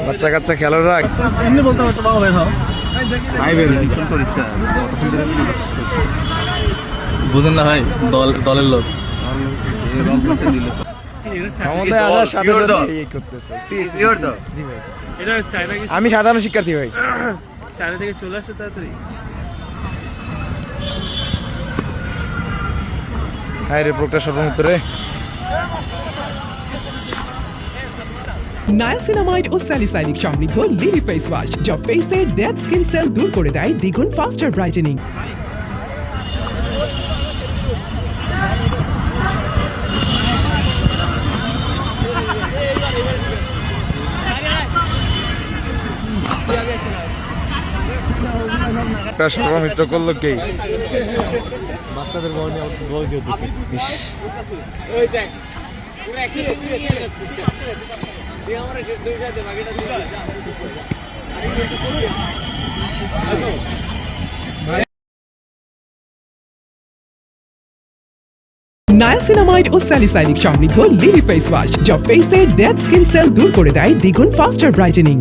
বাচ্চা কাচ্চা খেলার রাখ এমনি বলতে পারতো বাবা বের হও বুঝেন না ভাই দলের লোক ক্ষমতায় আসার সাথে সাথে এই করতেছে জি ভাই এটা চায়না কি আমি সাধারণ শিক্ষার্থী ভাই চায়না থেকে চলে আসছে তাড়াতাড়ি হায় রে প্রকাশ সর্বমিত্রে নায়াসিনামাইড ও স্যালিসাইলিক সমৃদ্ধ লিলি ফেস ওয়াশ যা ফেসের ডেড স্কিন সেল দূর করে দেয় দ্বিগুণ ফাস্টার ব্রাইটেনিং। প্রকাশ সর্বমিত্র করলো কে বাচ্চাদের বল নিয়ে গোল দিয়ে দিছে ওই দেখ পুরো একসাথে নিয়ে যাচ্ছে তুই আমরা দুই সাথে বাকিটা দিবা নায়াসিনামাইড ও স্যালিসাইলিক সমৃদ্ধ লিলি ফেস ওয়াশ যা ফেসের ডেড স্কিন সেল দূর করে দেয় দ্বিগুণ ফাস্টার ব্রাইটেনিং।